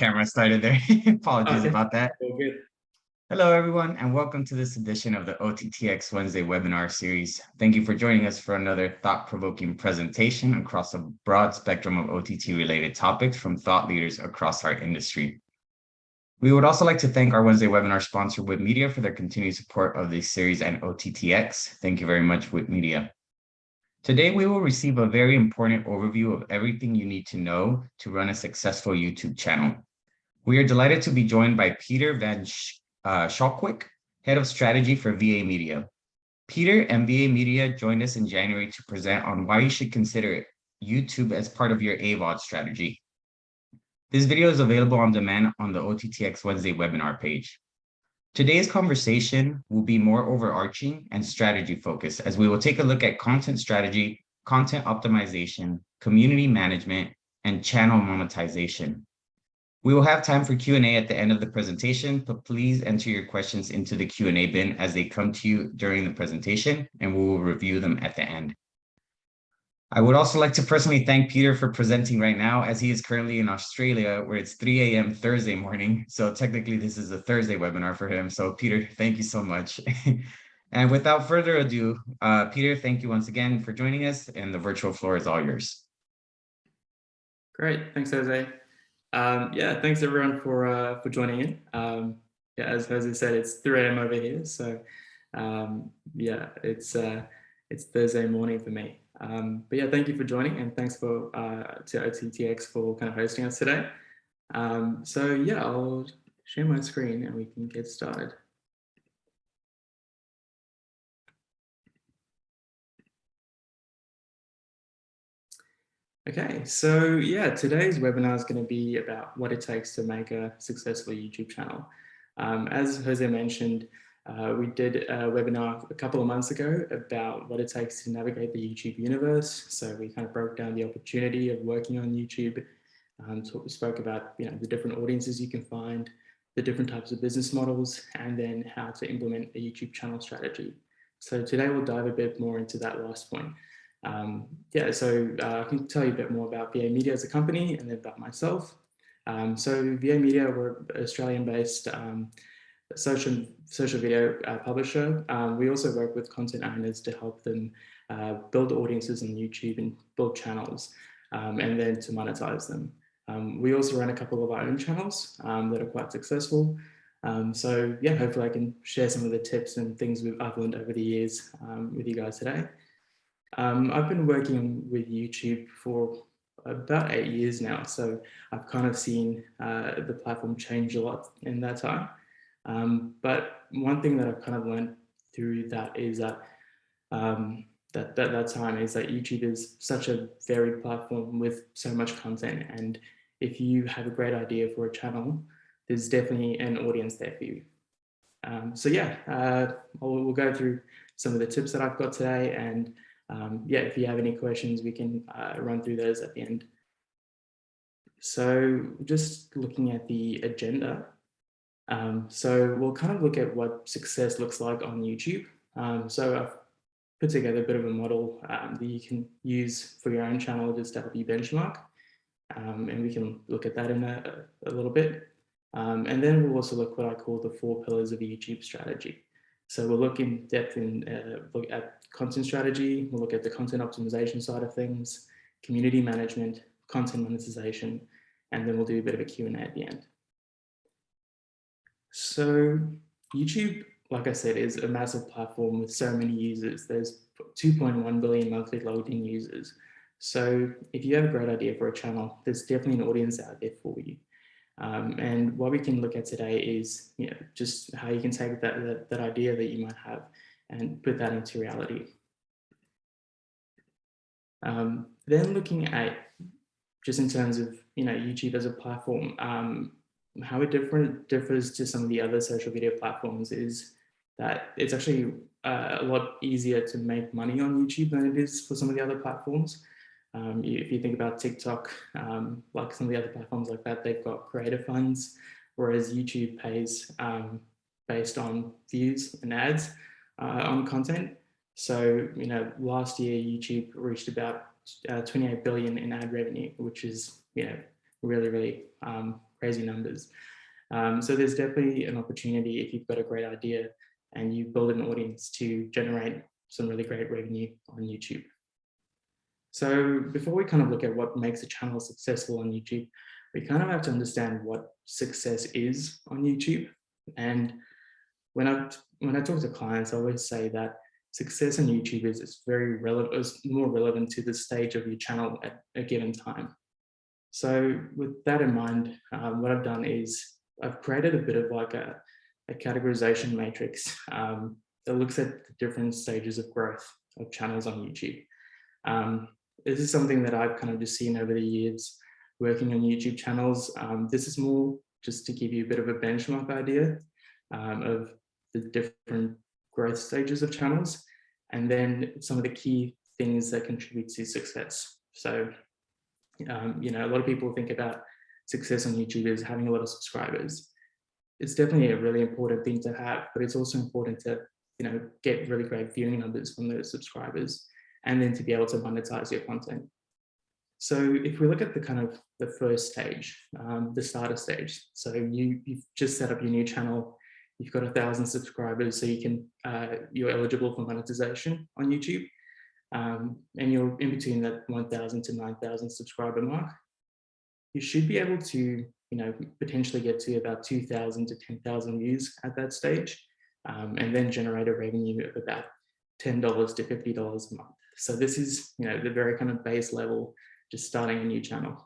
Camera started there. Apologies about that. All good. Hello, everyone, and welcome to this edition of the OTT.X Wednesday Webinar series. Thank you for joining us for another thought-provoking presentation across a broad spectrum of OTT-related topics from thought leaders across our industry. We would also like to thank our Wednesday webinar sponsor, Whip Media, for their continued support of this series and OTT.X. Thank you very much, Whip Media. Today, we will receive a very important overview of everything you need to know to run a successful YouTube channel. We are delighted to be joined by Pieter van Schalkwyk, Head of Strategy for VA Media. Pieter and VA Media joined us in January to present on why you should consider YouTube as part of your AVOD strategy. This video is available on demand on the OTT.X Wednesday webinar page. Today's conversation will be more overarching and strategy focused, as we will take a look at content strategy, content optimization, community management, and channel monetization. We will have time for Q&A at the end of the presentation, but please enter your questions into the Q&A bin as they come to you during the presentation, and we will review them at the end. I would also like to personally thank Pieter for presenting right now, as he is currently in Australia, where it's 3 a.m. Thursday morning. So technically, this is a Thursday webinar for him. So Pieter, thank you so much. And without further ado, Pieter, thank you once again for joining us, and the virtual floor is all yours. Great, thanks, Jose. Yeah, thanks everyone for joining in. Yeah, as Jose said, it's 3 a.m. over here, so yeah, it's Thursday morning for me. But yeah, thank you for joining, and thanks to OTT.X for kind of hosting us today. So yeah, I'll share my screen and we can get started. Okay, so yeah, today's webinar is going to be about what it takes to make a successful YouTube channel. As Jose mentioned, we did a webinar a couple of months ago about what it takes to navigate the YouTube universe. So we kind of broke down the opportunity of working on YouTube. So we spoke about the different audiences you can find, the different types of business models, and then how to implement a YouTube channel strategy. So today we'll dive a bit more into that last point. Yeah, so I can tell you a bit more about VA Media as a company and then about myself. So VA Media, we're Australian-based social video publisher. We also work with content owners to help them build audiences on YouTube and build channels, and then to monetize them. We also run a couple of our own channels that are quite successful. So yeah, hopefully I can share some of the tips and things I've learned over the years with you guys today. I've been working with YouTube for about 8 years now, so I've kind of seen the platform change a lot in that time. But one thing that I've kind of learned through that is that that time is that YouTube is such a varied platform with so much content, and if you have a great idea for a channel, there's definitely an audience there for you. So yeah, we'll go through some of the tips that I've got today, and yeah, if you have any questions, we can run through those at the end. So just looking at the agenda. So we'll kind of look at what success looks like on YouTube. So I've put together a bit of a model that you can use for your own channel just to help you benchmark. And we can look at that in a little bit. And then we'll also look what I call the 4 pillars of a YouTube strategy. So we'll look in depth and look at content strategy, we'll look at the content optimization side of things, community management, content monetization, and then we'll do a bit of a Q&A at the end. So YouTube, like I said, is a massive platform with so many users. There's 2.1 billion monthly logged in users. So if you have a great idea for a channel, there's definitely an audience out there for you. And what we can look at today is just how you can take that idea that you might have and put that into reality. Then looking at just in terms of YouTube as a platform, how it differs to some of the other social video platforms is that it's actually a lot easier to make money on YouTube than it is for some of the other platforms. If you think about TikTok, like some of the other platforms like that, they've got creator funds, whereas YouTube pays based on views and ads on content. So, last year YouTube reached about 28 billion in ad revenue, which is, really, really crazy numbers. So there's definitely an opportunity if you've got a great idea and you build an audience to generate some really great revenue on YouTube. So before we kind of look at what makes a channel successful on YouTube, we kind of have to understand what success is on YouTube. And when I talk to clients, I always say that success on YouTube is very relevant, is more relevant to the stage of your channel at a given time. So with that in mind, what I've done is I've created a bit of like a categorization matrix that looks at the different stages of growth of channels on YouTube. This is something that I've kind of just seen over the years working on YouTube channels. This is more just to give you a bit of a benchmark idea of the different growth stages of channels, and then some of the key things that contribute to success. So, you know, a lot of people think about success on YouTube as having a lot of subscribers. It's definitely a really important thing to have, but it's also important to, you know, get really great viewing numbers from those subscribers, and then to be able to monetize your content. So if we look at the kind of the first stage, the starter stage, so you've just set up your new channel, you've got 1,000 subscribers, so you can you're eligible for monetization on YouTube, and you're in between that 1,000 to 9,000 subscriber mark. You should be able to, you know, potentially get to about 2,000 to 10,000 views at that stage, and then generate a revenue of about $10 to $50 a month. So this is, you know, the very kind of base level, just starting a new channel.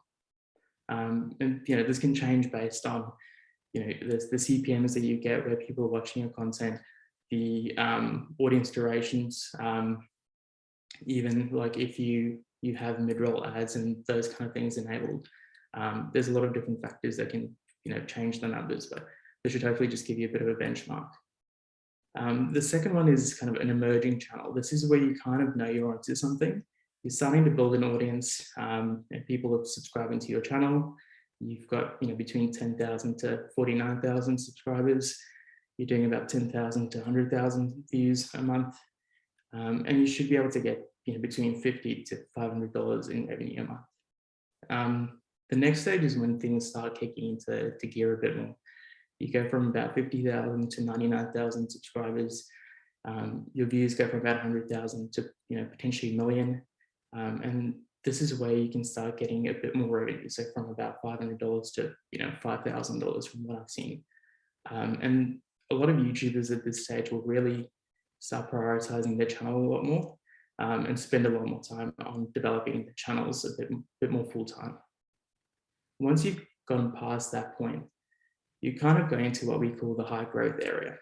And, you know, this can change based on, you know, the CPMs that you get where people are watching your content, the audience durations, even like if you have mid-roll ads and those kind of things enabled. There's a lot of different factors that can, you know, change the numbers, but this should hopefully just give you a bit of a benchmark. The second one is kind of an emerging channel. This is where you kind of know you're onto something. You're starting to build an audience, and people are subscribing to your channel. You've got, you know, between 10,000 to 49,000 subscribers. You're doing about 10,000 to 100,000 views a month, and you should be able to get, you know, between $50 to $500 in revenue a month. The next stage is when things start kicking into gear a bit more. You go from about 50,000 to 99,000 subscribers. Your views go from about 100,000 to, you know, potentially a million. And this is where you can start getting a bit more revenue. So from about $500 to, you know, $5,000 from what I've seen. And a lot of YouTubers at this stage will really start prioritizing their channel a lot more, and spend a lot more time on developing the channels a bit more full time. Once you've gone past that point, you kind of go into what we call the high growth area.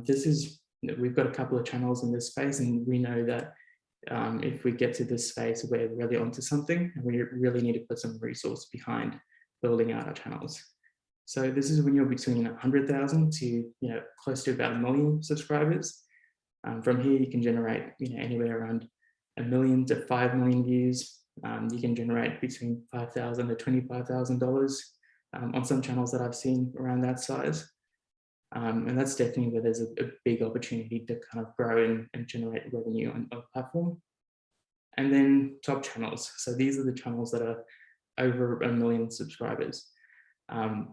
This is, we've got a couple of channels in this space, and we know that if we get to this space, we're really onto something, and we really need to put some resource behind building out our channels. So this is when you're between 100,000 to, you know, close to about 1 million subscribers. From here, you can generate, you know, anywhere around 1 million to 5 million views. You can generate between $5,000 to $25,000 on some channels that I've seen around that size. And that's definitely where there's a big opportunity to kind of grow and generate revenue on a platform. And then top channels. So these are the channels that are over 1 million subscribers. I've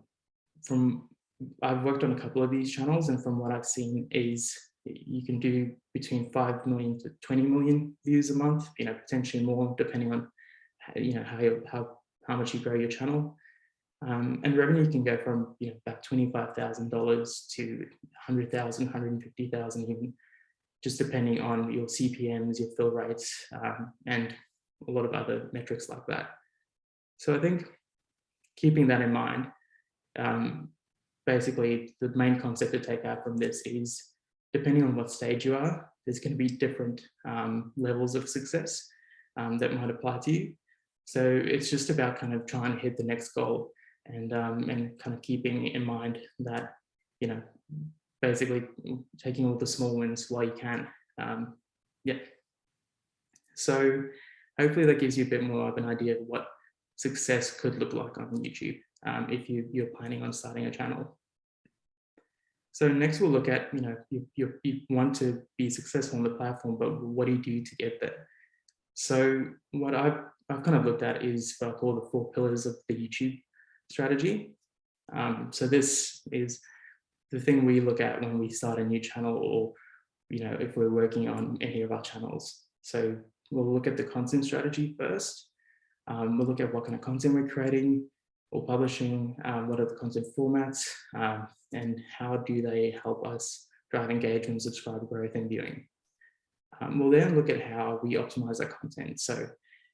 worked on a couple of these channels, and from what I've seen is you can do between 5 million to 20 million views a month, you know, potentially more depending on, you know, how much you grow your channel. And revenue can go from, you know, about $25,000 to $100,000, $150,000 even, just depending on your CPMs, your fill rates, and a lot of other metrics like that. So I think keeping that in mind, basically the main concept to take out from this is, depending on what stage you are, there's going to be different levels of success that might apply to you. So it's just about kind of trying to hit the next goal, and kind of keeping in mind that, you know, basically taking all the small wins while you can. Yeah. So hopefully that gives you a bit more of an idea of what success could look like on YouTube if you're planning on starting a channel. So next we'll look at, you know, you want to be successful on the platform, but what do you do to get there? So what I've kind of looked at is what I call the 4 pillars of the YouTube strategy. So this is the thing we look at when we start a new channel, or if we're working on any of our channels. So we'll look at the content strategy first. We'll look at what kind of content we're creating or publishing, what are the content formats, and how do they help us drive engagement, subscriber growth, and viewing. We'll then look at how we optimize our content. So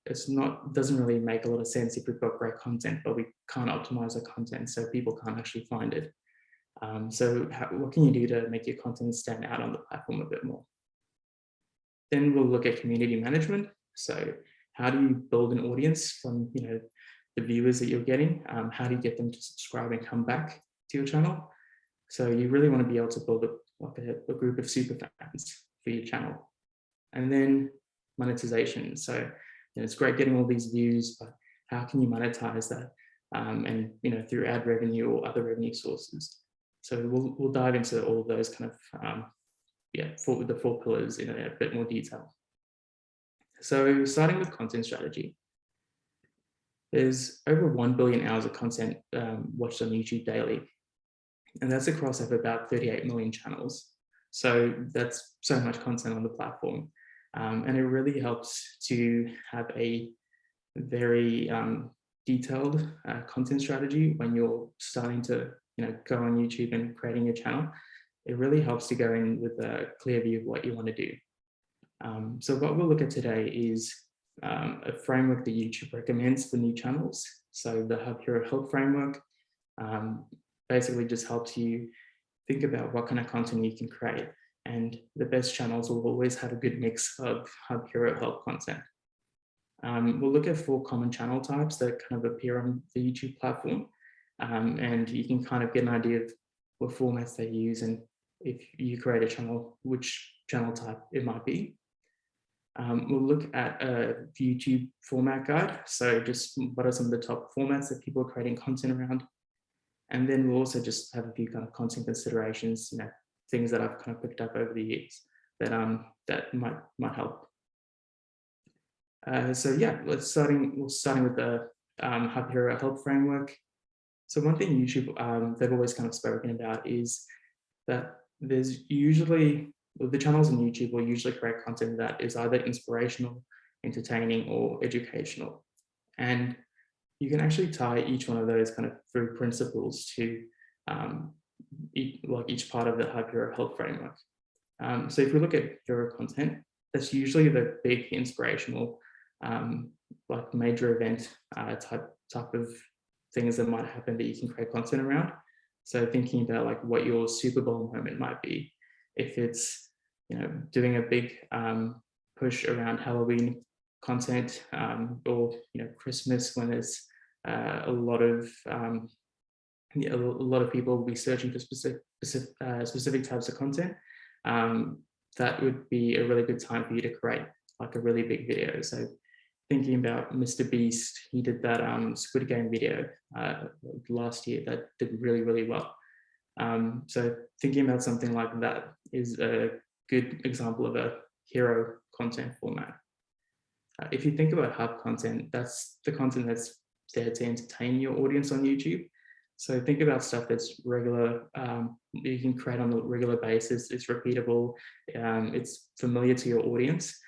doesn't really make a lot of sense if we've got great content, but we can't optimize our content, so people can't actually find it. So what can you do to make your content stand out on the platform a bit more? Then we'll look at community management. So how do you build an audience from the viewers that you're getting? How do you get them to subscribe and come back to your channel? So you really want to be able to build a group of super fans for your channel. And then monetization. So it's great getting all these views, but how can you monetize that? And through ad revenue or other revenue sources. So we'll dive into all of those kind of the 4 pillars in a bit more detail. So starting with content strategy, there's over 1 billion hours of content watched on YouTube daily, and that's across over about 38 million channels. So that's so much content on the platform, and it really helps to have a very detailed content strategy when you're starting to go on YouTube and creating your channel. It really helps to go in with a clear view of what you want to do. So what we'll look at today is a framework that YouTube recommends for new channels. So the Hub Hero Help framework basically just helps you think about what kind of content you can create. And the best channels will always have a good mix of Hub Hero Help content. We'll look at 4 common channel types that kind of appear on the YouTube platform. And you can kind of get an idea of what formats they use, and if you create a channel, which channel type it might be. We'll look at a YouTube format guide. So just what are some of the top formats that people are creating content around? And then we'll also just have a few kind of content considerations, things that I've kind of picked up over the years that that might help. So yeah, we're starting with the Hub Hero Help framework. So one thing YouTube they've always kind of spoken about is that there's usually, the channels on YouTube will usually create content that is either inspirational, entertaining, or educational. And you can actually tie each one of those kind of 3 principles to each part of the Hub Hero Help framework. So if we look at hero content, that's usually the big inspirational, like major event type of things that might happen that you can create content around. So thinking about like what your Super Bowl moment might be, if it's doing a big push around Halloween content, or Christmas, when there's a lot of people will be searching for specific types of content. That would be a really good time for you to create like a really big video. So thinking about Mr. Beast, he did that Squid Game video last year that did really, really well. So thinking about something like that is a good example of a hero content format. If you think about hub content, that's the content that's there to entertain your audience on YouTube. So think about stuff that's regular, you can create on a regular basis, it's repeatable, it's familiar to your audience.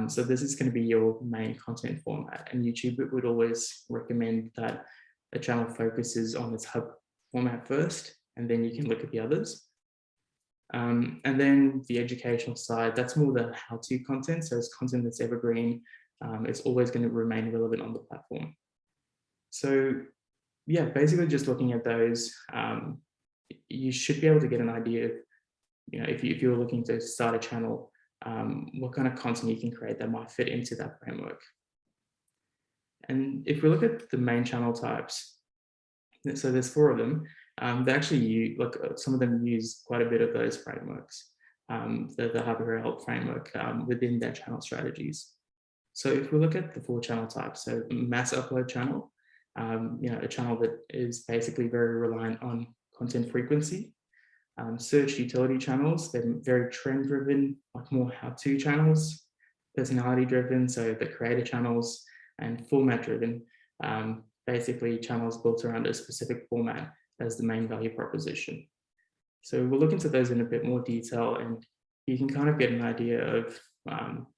So this is going to be your main content format, and YouTube would always recommend that a channel focuses on its hub format first, and then you can look at the others. And then the educational side, that's more the how-to content. So it's content that's evergreen. It's always going to remain relevant on the platform. So yeah, basically just looking at those, you should be able to get an idea of, if you're looking to start a channel, what kind of content you can create that might fit into that framework. And if we look at the main channel types, so there's 4 of them. They actually some of them use quite a bit of those frameworks, the Hub Hero Help framework within their channel strategies. So if we look at the 4 channel types, so mass upload channel, a channel that is basically very reliant on content frequency. Search utility channels, they're very trend driven, like more how-to channels. Personality driven, so the creator channels, and format driven, basically channels built around a specific format as the main value proposition. So we'll look into those in a bit more detail, and you can kind of get an idea of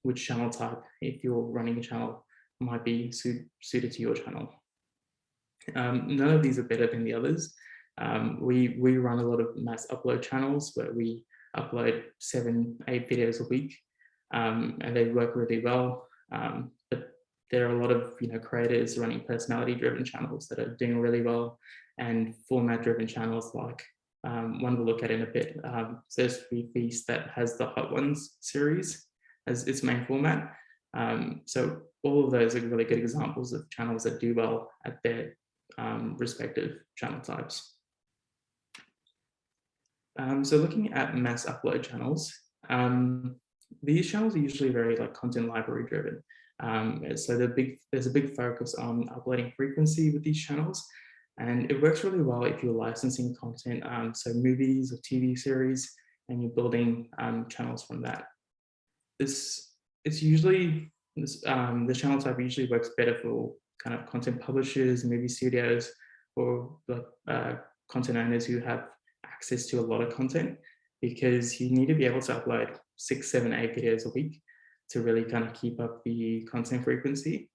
which channel type, if you're running a channel, might be suited to your channel. None of these are better than the others. We run a lot of mass upload channels where we upload 7, 8 videos a week, and they work really well. But there are a lot of creators running personality-driven channels that are doing really well, and format-driven channels like one we'll look at in a bit. There's Feast that has the Hot Ones series as its main format. So all of those are really good examples of channels that do well at their respective channel types. So looking at mass upload channels, these channels are usually very content library driven. So there's a big focus on uploading frequency with these channels, and it works really well if you're licensing content, so movies or TV series, and you're building channels from that. The channel type usually works better for kind of content publishers, movie studios, or content owners who have access to a lot of content, because you need to be able to upload 6, 7, 8 videos a week to really kind of keep up the content frequency.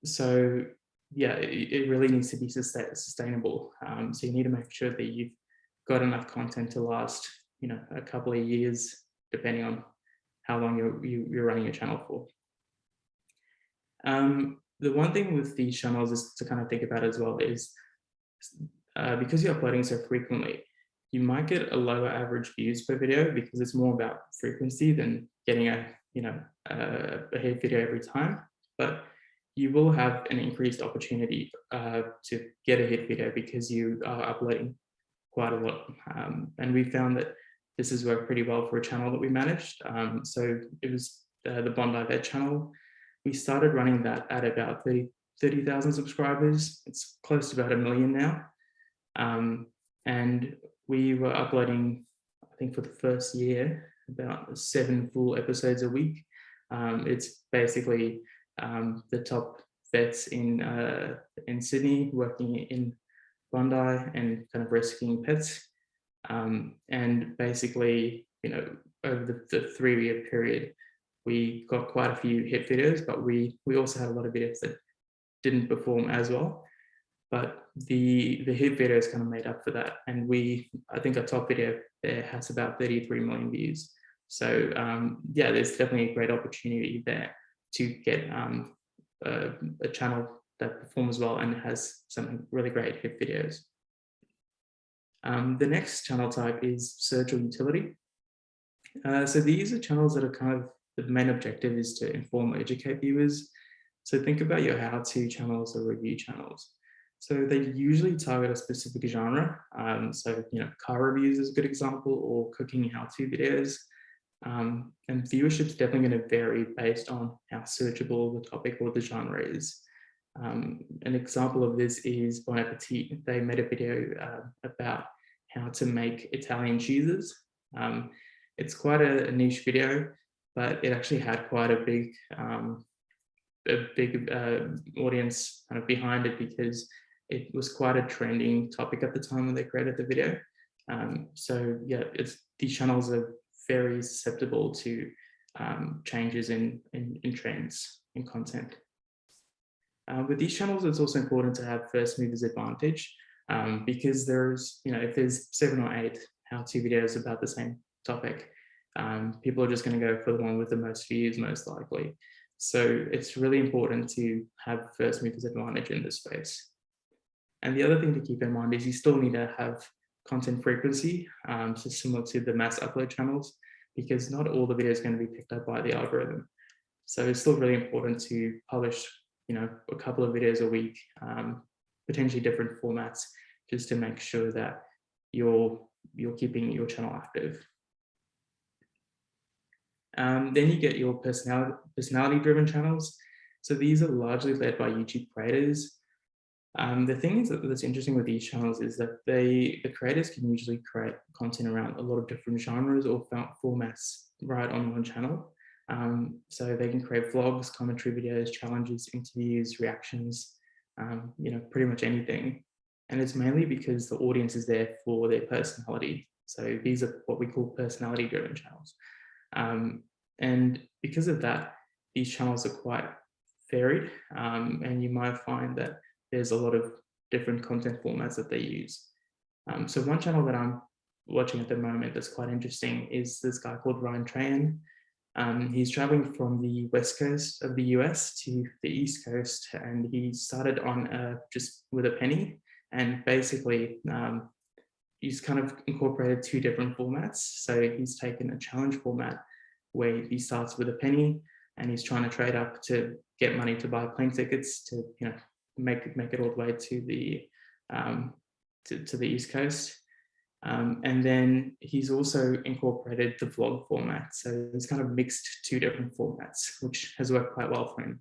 So yeah, it really needs to be sustainable. So you need to make sure that you've got enough content to last, a couple of years, depending on how long you're running your channel for. The one thing with these channels is to kind of think about as well is because you're uploading so frequently, you might get a lower average views per video because it's more about frequency than getting a hit video every time. But you will have an increased opportunity to get a hit video because you are uploading quite a lot. And we found that this has worked pretty well for a channel that we managed. So it was the Bondi Vet channel. We started running that at about 30,000 subscribers. It's close to about 1 million now. And we were uploading, I think for the first year, about 7 full episodes a week. It's basically the top vets in Sydney working in Bondi and kind of rescuing pets. And basically, over the 3-year period, we got quite a few hit videos, but we also had a lot of videos that didn't perform as well. But the hit videos kind of made up for that. And I think our top video there has about 33 million views. So yeah, there's definitely a great opportunity there to get a channel that performs well and has some really great hit videos. The next channel type is search or utility. So these are channels that are kind of, the main objective is to inform or educate viewers. So think about your how-to channels or review channels. So they usually target a specific genre. So, car reviews is a good example, or cooking how-to videos. And viewership is definitely going to vary based on how searchable the topic or the genre is. An example of this is Bon Appetit. They made a video about how to make Italian cheeses. It's quite a niche video, but it actually had quite a big audience kind of behind it, because it was quite a trending topic at the time when they created the video. So yeah, these channels are very susceptible to changes in trends in content. With these channels, it's also important to have first movers advantage, because there's, if there's 7 or 8 how-to videos about the same topic, people are just going to go for the one with the most views, most likely. So it's really important to have first movers advantage in this space. And the other thing to keep in mind is you still need to have content frequency, so similar to the mass upload channels, because not all the videos are going to be picked up by the algorithm. So it's still really important to publish, a couple of videos a week, potentially different formats, just to make sure that you're keeping your channel active. Then you get your personality-driven channels. So these are largely led by YouTube creators. The thing is that's interesting with these channels is that the creators can usually create content around a lot of different genres or formats right on one channel. So they can create vlogs, commentary videos, challenges, interviews, reactions, pretty much anything. And it's mainly because the audience is there for their personality. So these are what we call personality-driven channels. And because of that, these channels are quite varied, and you might find that there's a lot of different content formats that they use. So one channel that I'm watching at the moment that's quite interesting is this guy called Ryan Trahan. He's traveling from the west coast of the US to the east coast, and he started on just with a penny, and basically he's kind of incorporated two different formats. So he's taken a challenge format where he starts with a penny and he's trying to trade up to get money to buy plane tickets to, you know, make it all the way to the east coast. And then he's also incorporated the vlog format. So he's kind of mixed two different formats, which has worked quite well for him.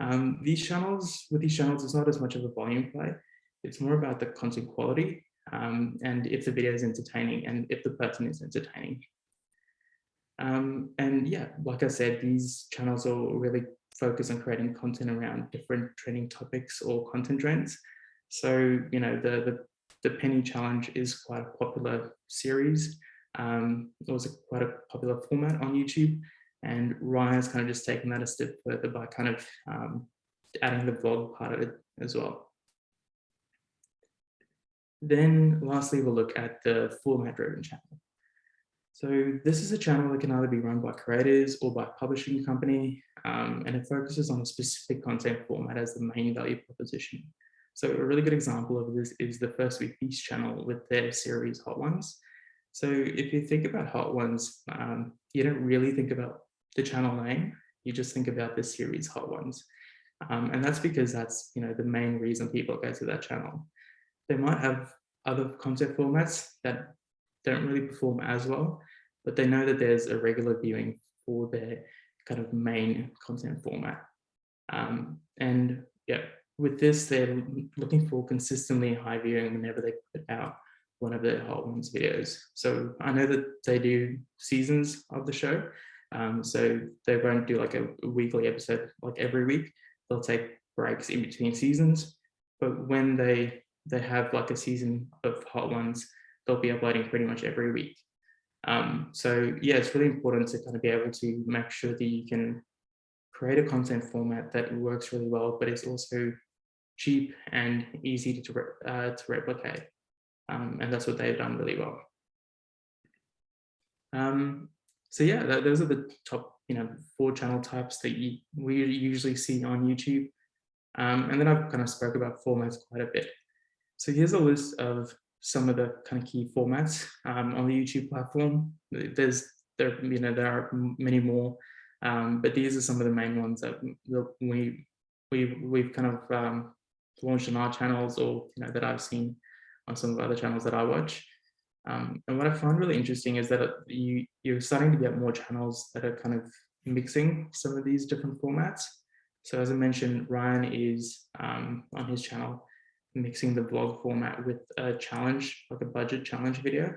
With these channels, it's not as much of a volume play. It's more about the content quality, and if the video is entertaining and if the person is entertaining. And yeah, like I said, these channels will really focus on creating content around different trending topics or content trends. So, you know, the penny challenge is quite a popular series. It was quite a popular format on YouTube, and Ryan has kind of just taken that a step further by kind of adding the vlog part of it as well. Then lastly, we'll look at the format-driven channel. So this is a channel that can either be run by creators or by a publishing company, and it focuses on a specific content format as the main value proposition. So a really good example of this is the First Week Feast channel with their series Hot Ones. So if you think about Hot Ones, you don't really think about the channel name, you just think about the series Hot Ones. And that's because that's, you know, the main reason people go to that channel. They might have other content formats that don't really perform as well, but they know that there's a regular viewing for their kind of main content format. And yeah, with this, they're looking for consistently high viewing whenever they put out one of their Hot Ones videos. So I know that they do seasons of the show. So they won't do like a weekly episode like every week. They'll take breaks in between seasons. But when they have like a season of Hot Ones, they'll be uploading pretty much every week. So yeah, it's really important to kind of be able to make sure that you can create a content format that works really well, but it's also cheap and easy to replicate. And that's what they've done really well. So yeah, those are the top, you know, 4 channel types that we usually see on YouTube. And then I've kind of spoke about formats quite a bit. So here's a list of some of the kind of key formats on the YouTube platform. There are many more, but these are some of the main ones that we've kind of launched on our channels, or you know, that I've seen on some of the other channels that I watch. And what I find really interesting is that you're starting to get more channels that are kind of mixing some of these different formats. So as I mentioned, Ryan is on his channel mixing the vlog format with a challenge, like a budget challenge video.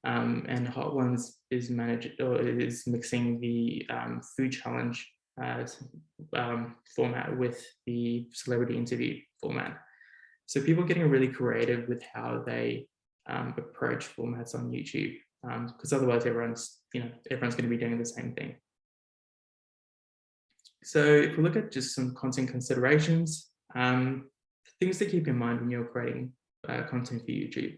And Hot Ones is mixing the food challenge format with the celebrity interview format. So people are getting really creative with how they approach formats on YouTube, because otherwise everyone's going to be doing the same thing. So if we look at just some content considerations, things to keep in mind when you're creating content for YouTube.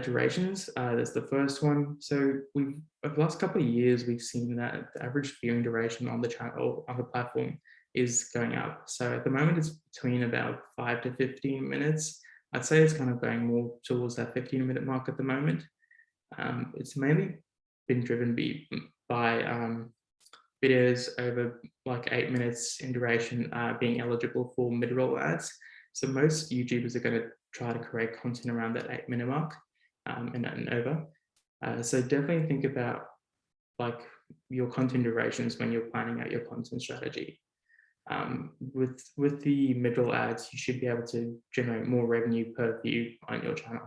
Durations, that's the first one. So over the last couple of years, we've seen that the average viewing duration on the channel, on the platform, is going up. So at the moment, it's between about 5 to 15 minutes. I'd say it's kind of going more towards that 15-minute mark at the moment. It's mainly been driven by videos over like 8 minutes in duration being eligible for mid-roll ads. So most YouTubers are going to try to create content around that 8-minute mark and over. So definitely think about like your content durations when you're planning out your content strategy. With the mid-roll ads, you should be able to generate more revenue per view on your channel.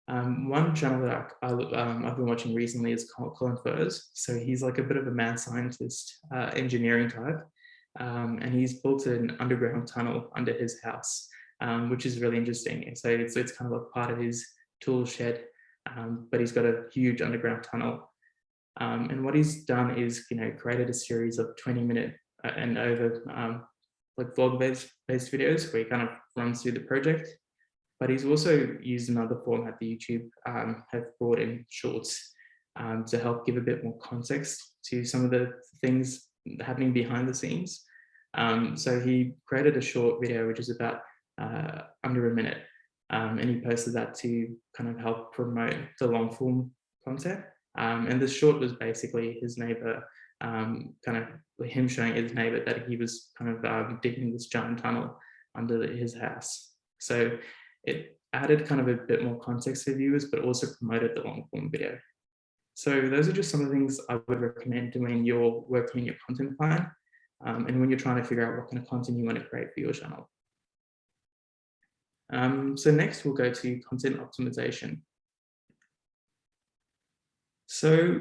One channel that I've been watching recently is Colin Furs. So he's like a bit of a mad scientist, engineering type, and he's built an underground tunnel under his house which is really interesting. And so it's kind of a part of his tool shed, but he's got a huge underground tunnel. And what he's done is, created a series of 20-minute and over like vlog-based videos where he kind of runs through the project. But he's also used another format that YouTube have brought in, shorts, to help give a bit more context to some of the things happening behind the scenes. So he created a short video, which is about under a minute, and he posted that to kind of help promote the long form content. And the short was basically his neighbor, kind of him showing his neighbor that he was kind of digging this giant tunnel under his house. So it added kind of a bit more context to viewers, but also promoted the long form video. So those are just some of the things I would recommend when you're working on your content plan, and when you're trying to figure out what kind of content you want to create for your channel. So next we'll go to content optimization. So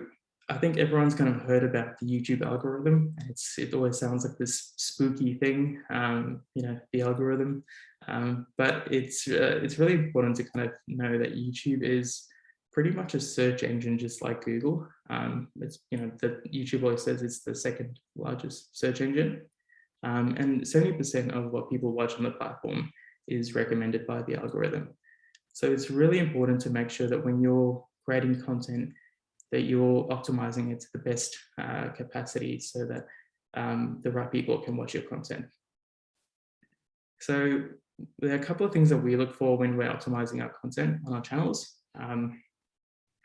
I think everyone's kind of heard about the YouTube algorithm. It always sounds like this spooky thing, the algorithm. But it's really important to kind of know that YouTube is pretty much a search engine, just like Google. It's that YouTube always says it's the second largest search engine, and 70% of what people watch on the platform is recommended by the algorithm. So it's really important to make sure that when you're creating content, that you're optimizing it to the best capacity so that the right people can watch your content. So there are a couple of things that we look for when we're optimizing our content on our channels.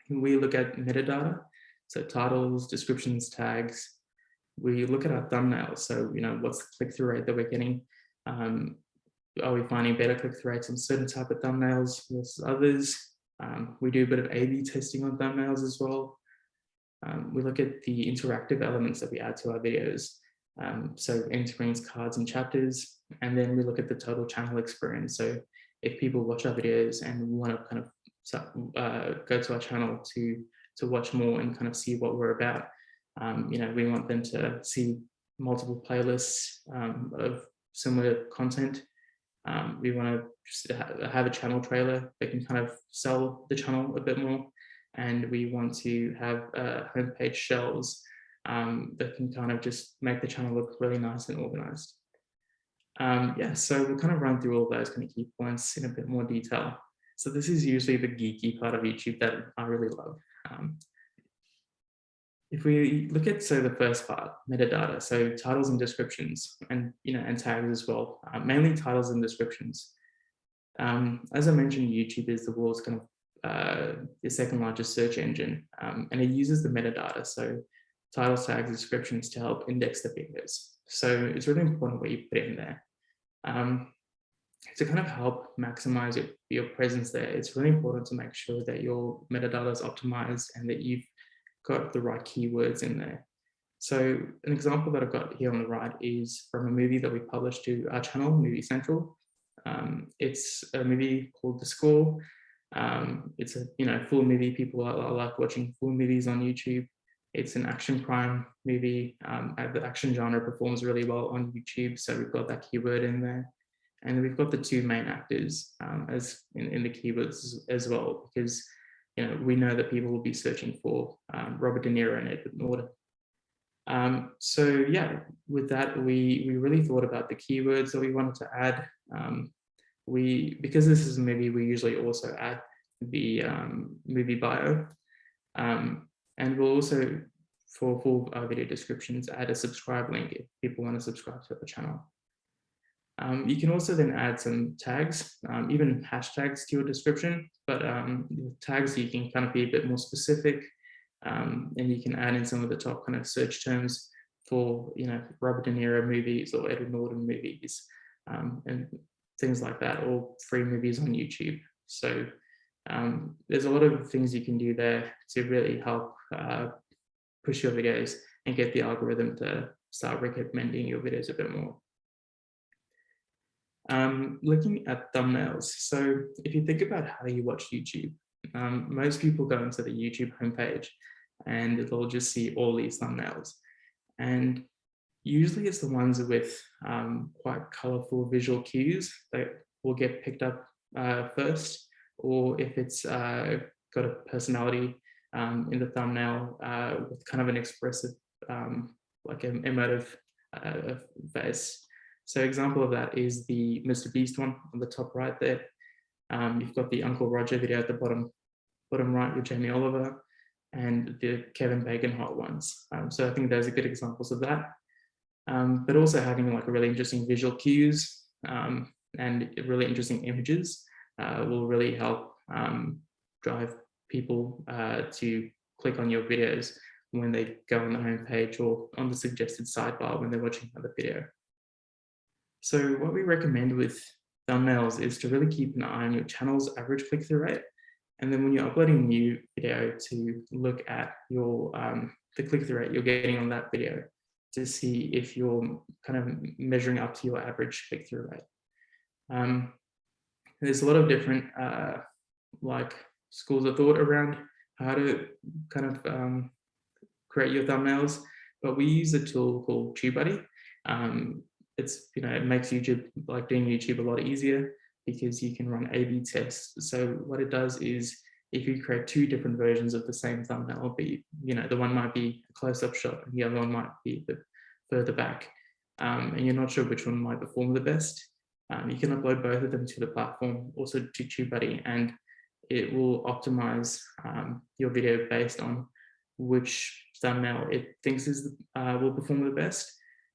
We look at metadata, so titles, descriptions, tags. We look at our thumbnails, so what's the click-through rate that we're getting? Are we finding better click-through rates on certain type of thumbnails versus others? We do a bit of A/B testing on thumbnails as well. We look at the interactive elements that we add to our videos, so end screens, cards, and chapters, and then we look at the total channel experience. So if people watch our videos and want to kind of go to our channel to watch more and kind of see what we're about, we want them to see multiple playlists of similar content. We want to just have a channel trailer that can kind of sell the channel a bit more, and we want to have homepage shells that can kind of just make the channel look really nice and organized. So we'll kind of run through all those kind of key points in a bit more detail. So this is usually the geeky part of YouTube that I really love. If we look at, the first part, metadata, so titles and descriptions, and and tags as well, mainly titles and descriptions. As I mentioned, YouTube is the world's kind of the second largest search engine, and it uses the metadata, so titles, tags, descriptions, to help index the videos. So it's really important what you put in there. To kind of help maximize your presence there, it's really important to make sure that your metadata is optimized and that you've got the right keywords in there. So an example that I've got here on the right is from a movie that we published to our channel, Movie Central. It's a movie called The Score. It's a full movie. People are like watching full movies on YouTube. It's an action crime movie. The action genre performs really well on YouTube, so we've got that keyword in there. And we've got the two main actors as in the keywords as well, because we know that people will be searching for Robert De Niro and Edward Norton. With that, we really thought about the keywords that we wanted to add. Because this is a movie, we usually also add the movie bio, and we'll also, for full video descriptions, add a subscribe link if people want to subscribe to the channel. You can also then add some tags, even hashtags to your description, but tags you can kind of be a bit more specific, and you can add in some of the top kind of search terms for Robert De Niro movies or Edward Norton movies, and things like that, or free movies on YouTube. So there's a lot of things you can do there to really help push your videos and get the algorithm to start recommending your videos a bit more. Looking at thumbnails. So if you think about how you watch YouTube, most people go into the YouTube homepage and they'll just see all these thumbnails. And usually it's the ones with quite colorful visual cues that will get picked up first, or if it's got a personality in the thumbnail with kind of an expressive, like an emotive face. So example of that is the Mr. Beast one on the top right there. You've got the Uncle Roger video at the bottom right with Jamie Oliver, and the Kevin Bacon hot ones. So I think those are good examples of that. But also having like a really interesting visual cues and really interesting images will really help drive people to click on your videos when they go on the home page or on the suggested sidebar when they're watching another video. So what we recommend with thumbnails is to really keep an eye on your channel's average click-through rate. And then when you're uploading a new video, to look at your the click-through rate you're getting on that video to see if you're kind of measuring up to your average click-through rate. There's a lot of different like schools of thought around how to kind of create your thumbnails, but we use a tool called TubeBuddy. It's, it makes YouTube, like doing YouTube, a lot easier because you can run A/B tests. So what it does is, if you create two different versions of the same thumbnail, but the one might be a close-up shot and the other one might be the further back, and you're not sure which one might perform the best, you can upload both of them to the platform, also to TubeBuddy, and it will optimize your video based on which thumbnail it thinks will perform the best.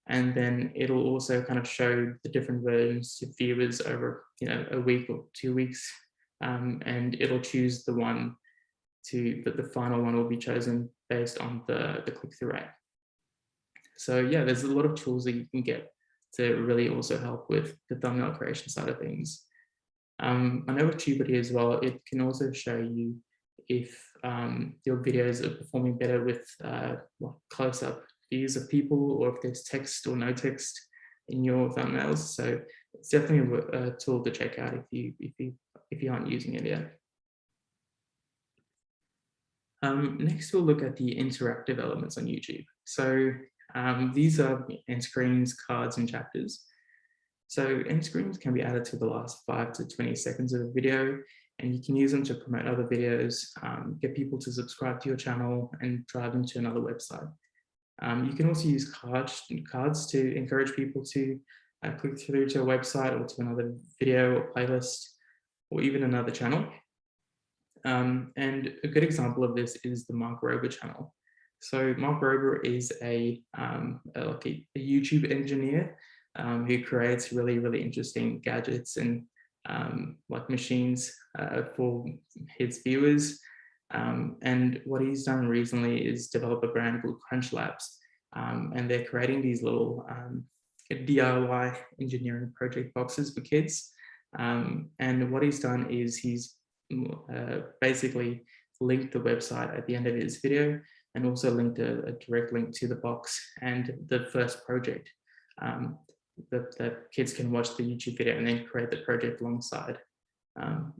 And then it'll also kind of show the different versions to viewers over a week or 2 weeks, and it'll choose the one the final one will be chosen based on the click-through rate. So yeah, there's a lot of tools that you can get to really also help with the thumbnail creation side of things. I know with TubeBuddy as well, it can also show you if your videos are performing better with close-up views of people, or if there's text or no text in your thumbnails. So it's definitely a tool to check out if you aren't using it yet. Next, we'll look at the interactive elements on YouTube. So these are end screens, cards, and chapters. So end screens can be added to the last 5 to 20 seconds of a video, and you can use them to promote other videos, get people to subscribe to your channel, and drive them to another website. You can also use cards to encourage people to click through to a website or to another video or playlist, or even another channel. And a good example of this is the Mark Rober channel. So Mark Rober is a YouTube engineer who creates really, really interesting gadgets and like machines for his viewers. And what he's done recently is develop a brand called Crunch Labs, and they're creating these little DIY engineering project boxes for kids. And what he's done is he's basically linked the website at the end of his video, and also linked a direct link to the box and the first project that kids can watch the YouTube video and then create the project alongside.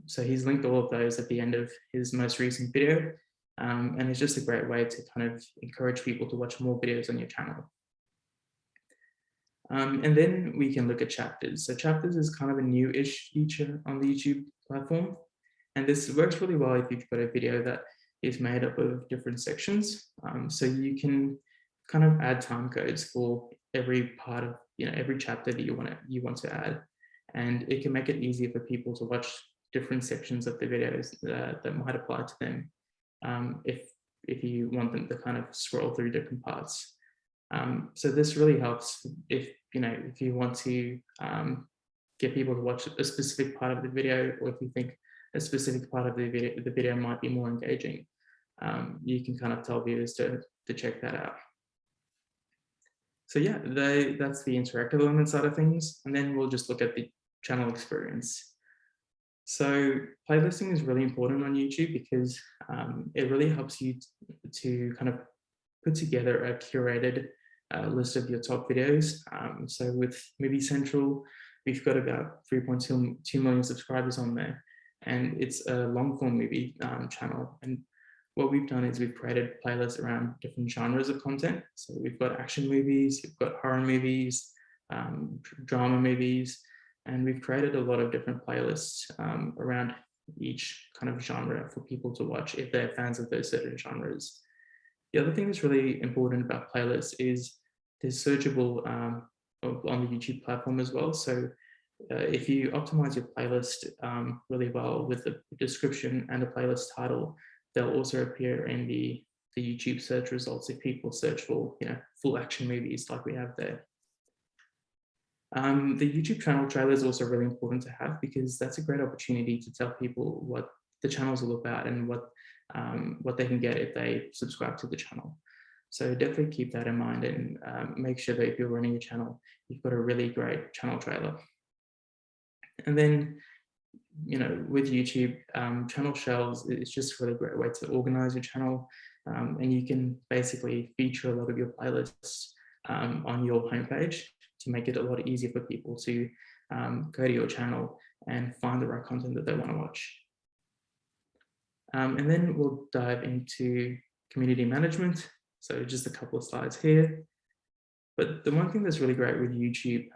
So he's linked all of those at the end of his most recent video, and it's just a great way to kind of encourage people to watch more videos on your channel. And then we can look at chapters. So chapters is kind of a new-ish feature on the YouTube platform, and this works really well if you've got a video that is made up of different sections. So you can kind of add time codes for every part of every chapter that you want to add, and it can make it easier for people to watch different sections of the videos that might apply to them, if you want them to kind of scroll through different parts. So this really helps if you want to get people to watch a specific part of the video, or if you think a specific part of the video might be more engaging, you can kind of tell viewers to check that out. So yeah, that's the interactive element side of things. And then we'll just look at the channel experience. So playlisting is really important on YouTube because it really helps you to kind of put together a curated list of your top videos. So with Movie Central, we've got about 3.2 million subscribers on there, and it's a long form movie channel. And what we've done is we've created playlists around different genres of content. So we've got action movies, we've got horror movies, drama movies, And we've created a lot of different playlists around each kind of genre for people to watch if they're fans of those certain genres. The other thing that's really important about playlists is they're searchable on the YouTube platform as well. So if you optimize your playlist really well with the description and a playlist title, they'll also appear in the YouTube search results if people search for, full action movies like we have there. The YouTube channel trailer is also really important to have because that's a great opportunity to tell people what the channel's all about and what they can get if they subscribe to the channel. So definitely keep that in mind and make sure that if you're running a channel, you've got a really great channel trailer. And then, with YouTube, channel shelves is just a really great way to organize your channel. And you can basically feature a lot of your playlists on your homepage to make it a lot easier for people to go to your channel and find the right content that they want to watch. And then we'll dive into community management. So just a couple of slides here. But the one thing that's really great with YouTube,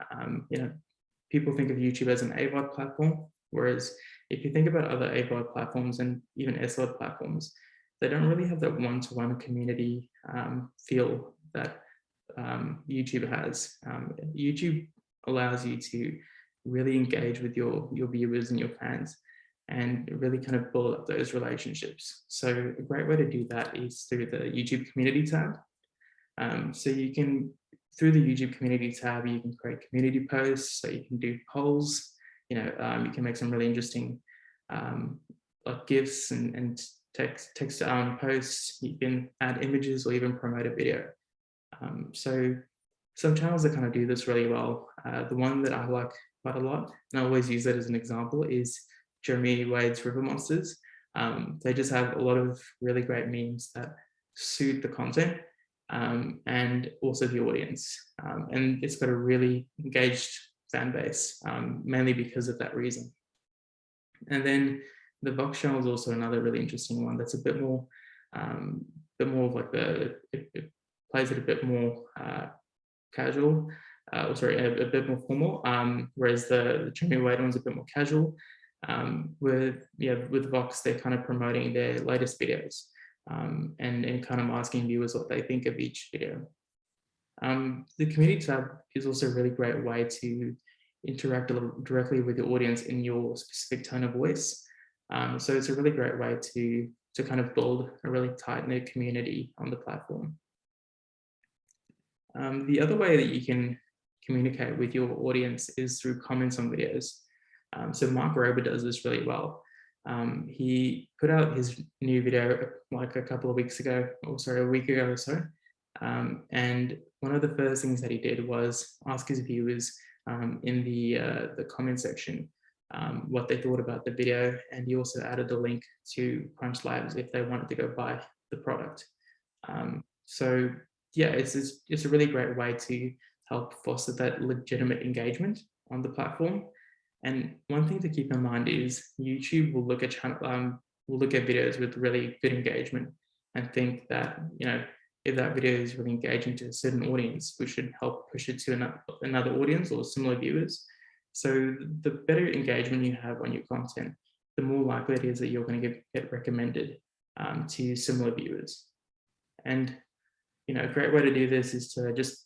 people think of YouTube as an AVOD platform, whereas if you think about other AVOD platforms and even SVOD platforms, they don't really have that one-to-one community feel that YouTube has. YouTube allows you to really engage with your viewers and your fans and really kind of build up those relationships. So a great way to do that is through the YouTube community tab. So you can, through the YouTube community tab, you can create community posts, so you can do polls, you can make some really interesting like GIFs and text posts, you can add images or even promote a video. So some channels that kind of do this really well, the one that I like quite a lot, and I always use that as an example, is Jeremy Wade's River Monsters. They just have a lot of really great memes that suit the content and also the audience. And it's got a really engaged fan base, mainly because of that reason. And then the Vox channel is also another really interesting one that's a bit more of like it plays it a bit more casual, a bit more formal, whereas the Jeremy Wade one's a bit more casual. With Vox, they're kind of promoting their latest videos and kind of asking viewers what they think of each video. The community tab is also a really great way to interact directly with the audience in your specific tone of voice. So it's a really great way to kind of build a really tight-knit community on the platform. The other way that you can communicate with your audience is through comments on videos. So Mark Rober does this really well. He put out his new video like a couple of weeks ago, a week ago or so. And one of the first things that he did was ask his viewers in the comment section what they thought about the video. And he also added a link to Crunch Labs if they wanted to go buy the product. So yeah, it's a really great way to help foster that legitimate engagement on the platform. And one thing to keep in mind is YouTube will look at videos with really good engagement and think that, if that video is really engaging to a certain audience, we should help push it to another audience or similar viewers. So the better engagement you have on your content, the more likely it is that you're going to get recommended to similar viewers. And, a great way to do this is to just,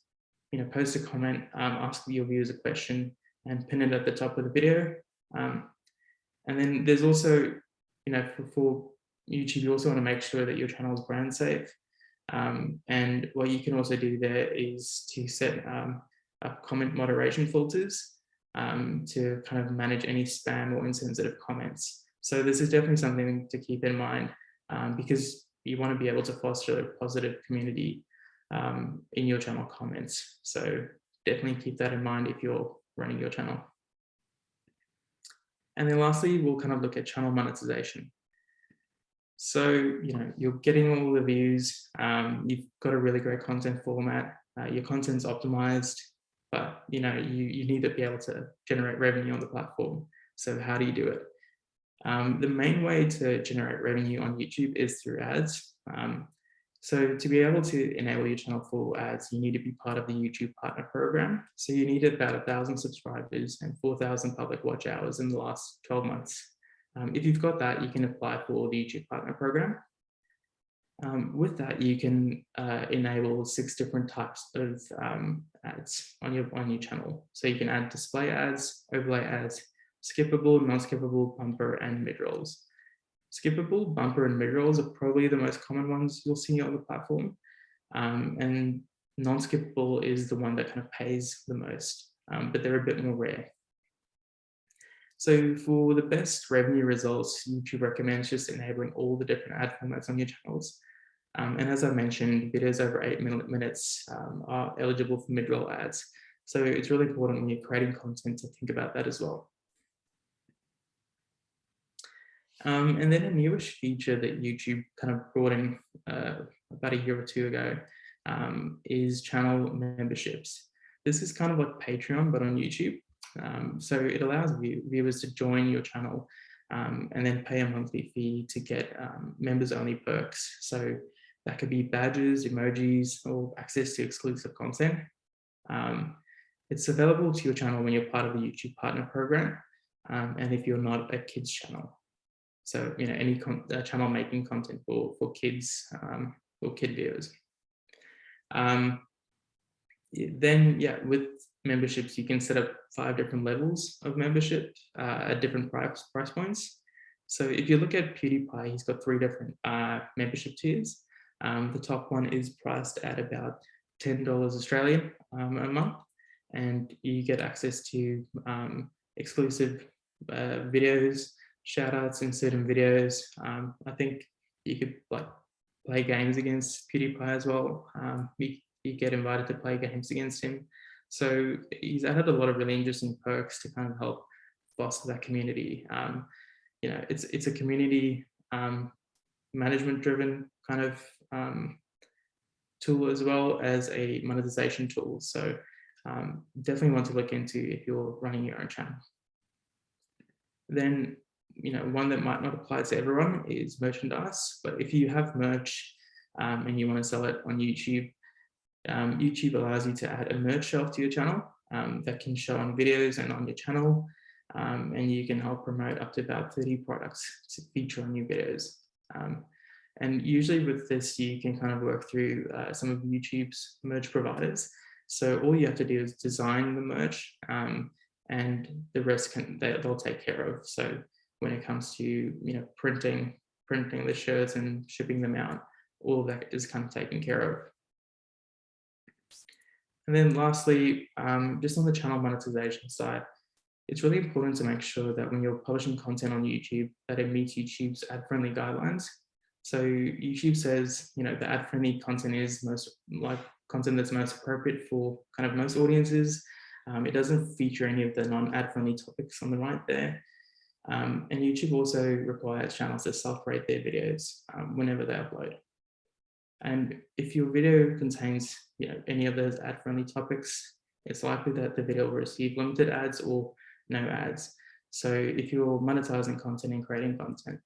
post a comment, ask your viewers a question and pin it at the top of the video. And then there's also, for YouTube, you also want to make sure that your channel is brand safe. And what you can also do there is to set up comment moderation filters to kind of manage any spam or insensitive comments. So this is definitely something to keep in mind because you want to be able to foster a positive community in your channel comments. So definitely keep that in mind if you're running your channel. And then lastly, we'll kind of look at channel monetization. So, you're getting all the views, you've got a really great content format, your content's optimized, but you need to be able to generate revenue on the platform. So how do you do it? The main way to generate revenue on YouTube is through ads. So to be able to enable your channel for ads, you need to be part of the YouTube Partner Program. So you need about 1,000 subscribers and 4,000 public watch hours in the last 12 months. If you've got that, you can apply for the YouTube Partner Program. With that, you can enable 6 different types of ads on your channel. So you can add display ads, overlay ads, skippable, non-skippable, bumper, and mid-rolls. Skippable, bumper, and mid-rolls are probably the most common ones you'll see on the platform. And non-skippable is the one that kind of pays the most, but they're a bit more rare. So for the best revenue results, YouTube recommends just enabling all the different ad formats on your channels. And as I mentioned, videos over 8 minutes are eligible for mid-roll ads. So it's really important when you're creating content to think about that as well. And then a newish feature that YouTube kind of brought in about a year or two ago is channel memberships. This is kind of like Patreon, but on YouTube. So it allows viewers to join your channel and then pay a monthly fee to get members-only perks. So that could be badges, emojis, or access to exclusive content. It's available to your channel when you're part of the YouTube Partner Program, and if you're not a kids channel. So, you know, any channel making content for kids or kid viewers. Then, yeah, with memberships, you can set up 5 different levels of membership at different price points. So if you look at PewDiePie, he's got 3 different membership tiers. The top one is priced at about $10 Australian a month, and you get access to exclusive videos, shout outs in certain videos. I think you could like play games against PewDiePie as well. You get invited to play games against him. So he's added a lot of really interesting perks to kind of help foster that community. You know, it's a community management driven kind of tool as well as a monetization tool. So definitely want to look into if you're running your own channel. Then, you know, one that might not apply to everyone is merchandise, but if you have merch and you want to sell it on YouTube, YouTube allows you to add a merch shelf to your channel that can show on videos and on your channel, and you can help promote up to about 30 products to feature on your videos. And usually with this, you can kind of work through some of YouTube's merch providers. So all you have to do is design the merch, and the rest they'll take care of. So when it comes to, you know, printing the shirts and shipping them out, all of that is kind of taken care of. And then lastly, just on the channel monetization side, it's really important to make sure that when you're publishing content on YouTube, that it meets YouTube's ad-friendly guidelines. So YouTube says, you know, the ad-friendly content is content that's most appropriate for kind of most audiences. It doesn't feature any of the non-ad-friendly topics on the right there. And YouTube also requires channels to self-rate their videos whenever they upload. And if your video contains, you know, any of those ad-friendly topics, it's likely that the video will receive limited ads or no ads. So if you're monetizing content and creating content,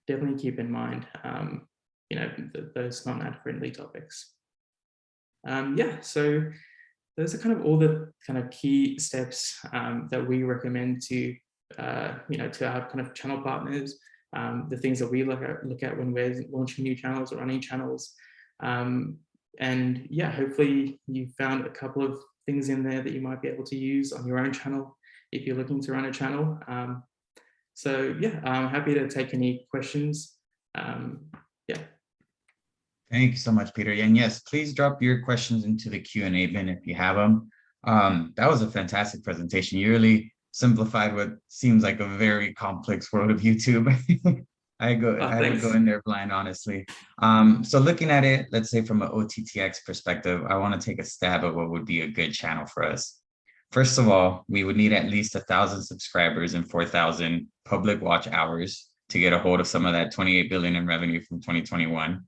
definitely keep in mind, you know, those non-ad-friendly topics. Yeah, so those are kind of all the kind of key steps that we recommend to, you know, to our kind of channel partners, the things that we look at when we're launching new channels or running channels. And yeah, hopefully you found a couple of things in there that you might be able to use on your own channel if you're looking to run a channel. So yeah, I'm happy to take any questions. Yeah. Thank you so much, Peter. And yes, please drop your questions into the Q&A bin if you have them. That was a fantastic presentation. You really simplified what seems like a very complex world of YouTube. I would go in there blind, honestly. So looking at it, let's say from an OTT.X perspective, I want to take a stab at what would be a good channel for us. First of all, we would need at least 1,000 subscribers and 4,000 public watch hours to get a hold of some of that 28 billion in revenue from 2021.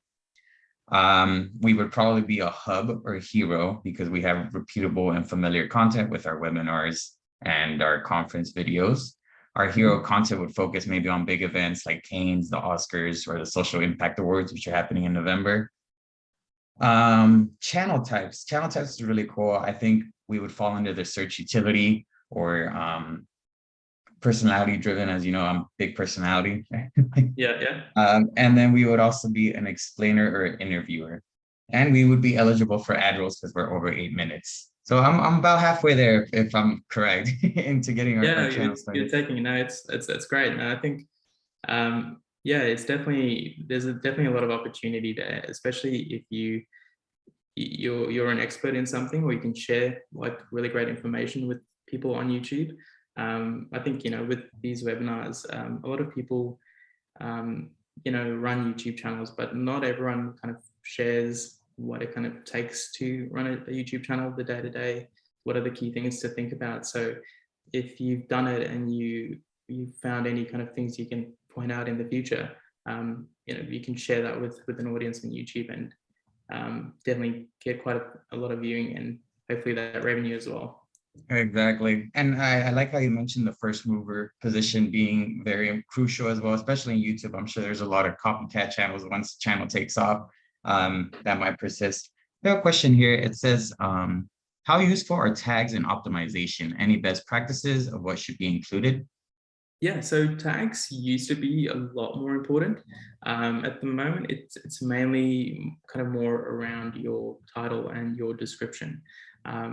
We would probably be a hub or a hero because we have repeatable and familiar content with our webinars and our conference videos. Our hero content would focus maybe on big events like Cannes, the Oscars, or the Social Impact Awards, which are happening in November. Channel types. Channel types is really cool. I think we would fall under the search utility or personality driven, as you know, I'm big personality. Yeah. And then we would also be an explainer or an interviewer. And we would be eligible for ad rolls because we're over 8 minutes. So I'm about halfway there, if I'm correct, into getting our Yeah, channel you're started. taking notes. That's great. And I think, yeah, it's there's definitely a lot of opportunity there, especially if you're an expert in something, or you can share like really great information with people on YouTube. I think, with these webinars, a lot of people, run YouTube channels, but not everyone kind of shares what it kind of takes to run a YouTube channel, the day to day. What are the key things to think about? So if you've done it and you found any kind of things you can point out in the future, you can share that with an audience on YouTube, and definitely get quite a lot of viewing, and hopefully that revenue as well. Exactly. And I like how you mentioned the first mover position being very crucial as well, especially in YouTube. I'm sure there's a lot of copycat channels once the channel takes off, that might persist. I have a question here. It says, how useful are tags in optimization? Any best practices of what should be included? Yeah, so tags used to be a lot more important. At the moment, it's mainly kind of more around your title and your description.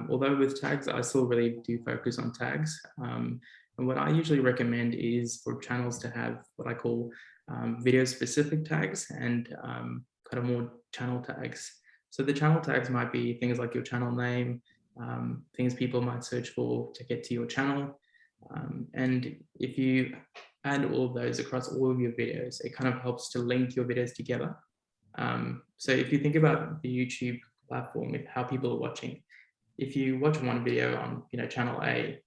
Although with tags, I still really do focus on tags. And what I usually recommend is for channels to have what I call video-specific tags and kind of more channel tags. So the channel tags might be things like your channel name, things people might search for to get to your channel. And if you add all of those across all of your videos, it kind of helps to link your videos together. So if you think about the YouTube platform, how people are watching, if you watch one video on channel A,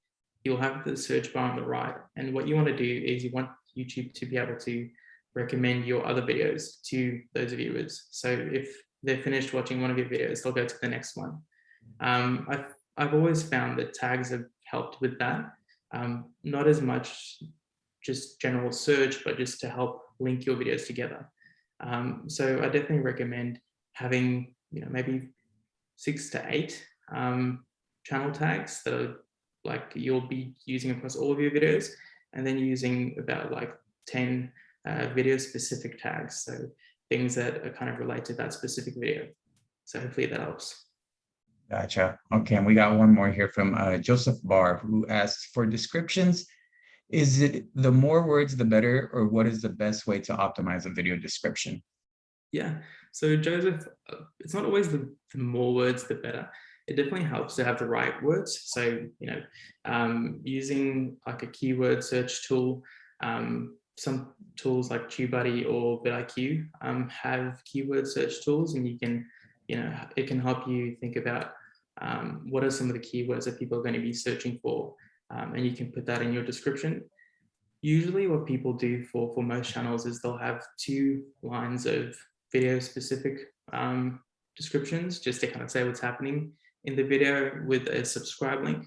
you'll have the search bar on the right. And what you want to do is you want YouTube to be able to recommend your other videos to those viewers. So if they're finished watching one of your videos, they'll go to the next one. I've always found that tags have helped with that. Not as much just general search, but just to help link your videos together. So I definitely recommend having, maybe 6 to 8 channel tags that are like you'll be using across all of your videos, and then using about like 10 video specific tags. So things that are kind of relate to that specific video. So hopefully that helps. Gotcha. Okay, and we got one more here from Joseph Barr, who asks, for descriptions, is it the more words the better, or what is the best way to optimize a video description? Yeah. So Joseph, it's not always the more words, the better. It definitely helps to have the right words. So, using like a keyword search tool, some tools like TubeBuddy or vidIQ have keyword search tools, and you can, it can help you think about what are some of the keywords that people are going to be searching for, and you can put that in your description. Usually what people do for most channels is they'll have 2 lines of video specific descriptions, just to kind of say what's happening in the video, with a subscribe link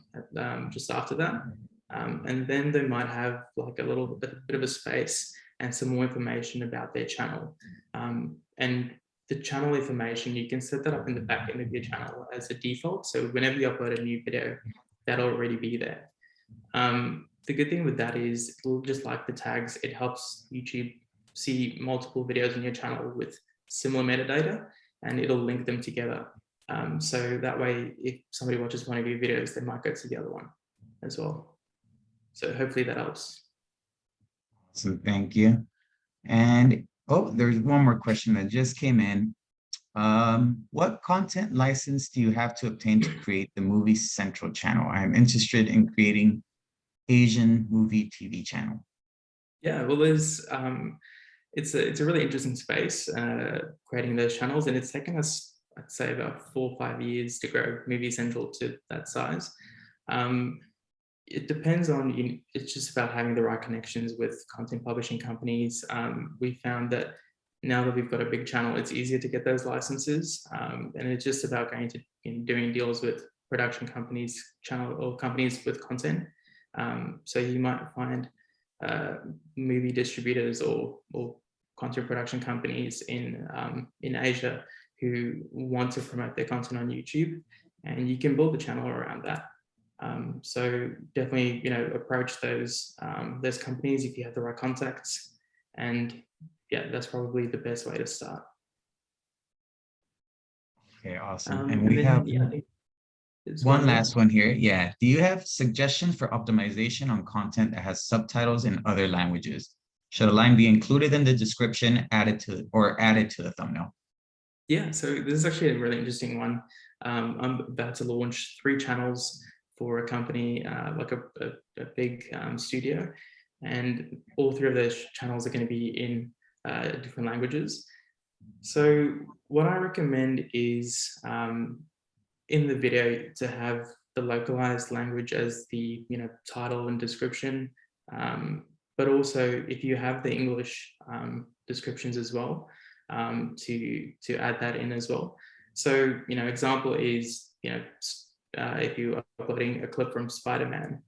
just after that. And then they might have like a bit of a space and some more information about their channel. And the channel information, you can set that up in the back end of your channel as a default. So whenever you upload a new video, that'll already be there. The good thing with that is, just like the tags, it helps YouTube see multiple videos on your channel with similar metadata, and it'll link them together. So that way, if somebody watches one of your videos, they might go to the other one as well. So hopefully that helps. So thank you. And there's one more question that just came in. What content license do you have to obtain to create the Movie Central channel? I'm interested in creating Asian movie TV channel. Yeah, well, there's it's a really interesting space, creating those channels, and it's taken us, I'd say, about 4 or 5 years to grow Movie Central to that size. It depends on, it's just about having the right connections with content publishing companies. We found that now that we've got a big channel, it's easier to get those licenses, and it's just about going to doing deals with production companies, channel or companies with content. So you might find movie distributors or content production companies in Asia who want to promote their content on YouTube, and you can build a channel around that. So definitely, approach those companies if you have the right contacts, and yeah, that's probably the best way to start. Okay, awesome. And we have one last one here. Yeah. Do you have suggestions for optimization on content that has subtitles in other languages? Should a line be included in the description, added to the thumbnail? Yeah, so this is actually a really interesting one. I'm about to launch 3 channels for a company, like a big studio, and all 3 of those channels are going to be in different languages. So what I recommend is in the video to have the localized language as the title and description, but also if you have the English descriptions as well, to add that in as well. So example is if you are uploading a clip from Spider-Man,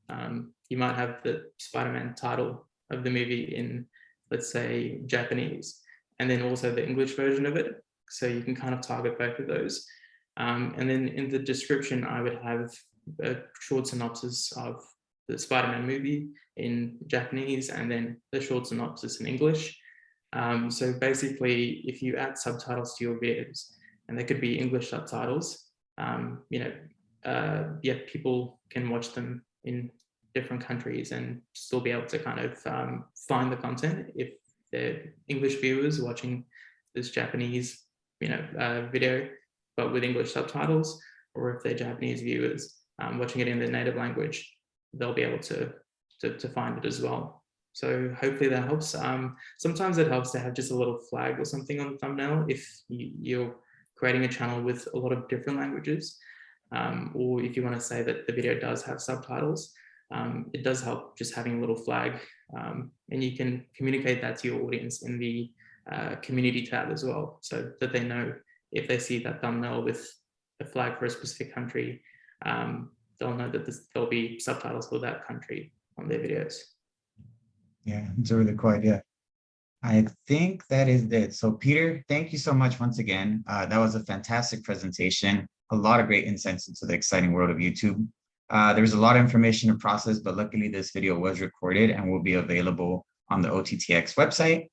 you might have the Spider-Man title of the movie in, let's say, Japanese, and then also the English version of it. So you can kind of target both of those. And then in the description, I would have a short synopsis of the Spider-Man movie in Japanese, and then the short synopsis in English. So basically, if you add subtitles to your videos, and they could be English subtitles, people can watch them in different countries and still be able to kind of find the content if they're English viewers watching this Japanese, video, but with English subtitles, or if they're Japanese viewers watching it in their native language, they'll be able to find it as well. So hopefully that helps. Sometimes it helps to have just a little flag or something on the thumbnail if you're creating a channel with a lot of different languages, or if you want to say that the video does have subtitles. It does help just having a little flag, and you can communicate that to your audience in the community tab as well, so that they know if they see that thumbnail with a flag for a specific country, they'll know that there'll be subtitles for that country on their videos. Yeah, it's a really cool idea. I think that is it. So Peter, thank you so much once again. That was a fantastic presentation, a lot of great insights into the exciting world of YouTube. There's a lot of information to process, but luckily this video was recorded and will be available on the OTT.X website.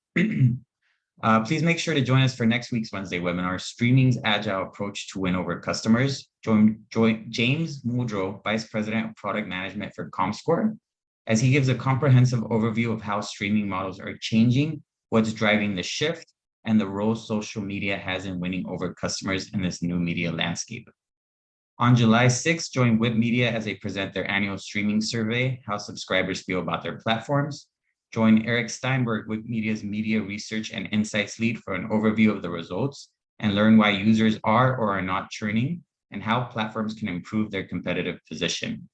Please make sure to join us for next week's Wednesday webinar, Streaming's Agile Approach to Win Over Customers. Join James Muldrow, Vice President of Product Management for Comscore, as he gives a comprehensive overview of how streaming models are changing, what's driving the shift, and the role social media has in winning over customers in this new media landscape. On July 6th, join Whip Media as they present their annual streaming survey, how subscribers feel about their platforms. Join Eric Steinberg, Whip Media's Media Research and Insights Lead, for an overview of the results and learn why users are or are not churning and how platforms can improve their competitive position.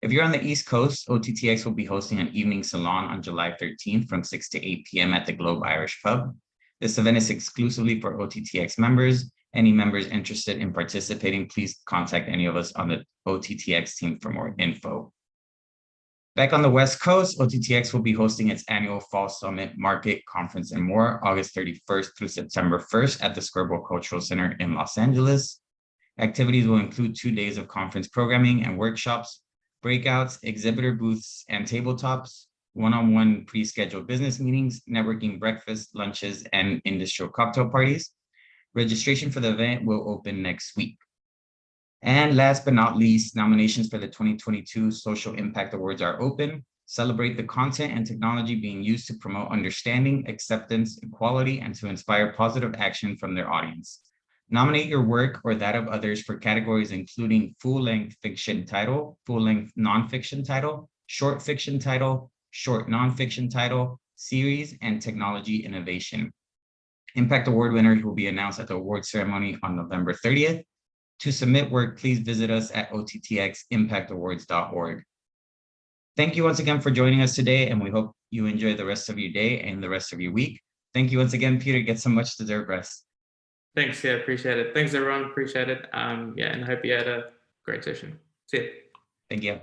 If you're on the East Coast, OTT.X will be hosting an evening salon on July 13th from 6 to 8 p.m. at the Globe Irish Pub. This event is exclusively for OTT.X members. Any members interested in participating, please contact any of us on the OTT.X team for more info. Back on the West Coast, OTT.X will be hosting its annual Fall Summit Market Conference and more, August 31st through September 1st at the Skirball Cultural Center in Los Angeles. Activities will include 2 days of conference programming and workshops, breakouts, exhibitor booths, and tabletops, one-on-one pre-scheduled business meetings, networking breakfasts, lunches, and industrial cocktail parties. Registration for the event will open next week. And last but not least, nominations for the 2022 Social Impact Awards are open. Celebrate the content and technology being used to promote understanding, acceptance, equality, and to inspire positive action from their audience. Nominate your work or that of others for categories including full-length fiction title, full-length nonfiction title, short fiction title, short nonfiction title, series, and technology innovation. Impact Award winners will be announced at the award ceremony on November 30th. To submit work, please visit us at OTTXimpactawards.org. Thank you once again for joining us today, and we hope you enjoy the rest of your day and the rest of your week. Thank you once again, Peter. Get some much deserved rest. Thanks. Yeah, appreciate it. Thanks, everyone. Appreciate it. And I hope you had a great session. See you. Thank you.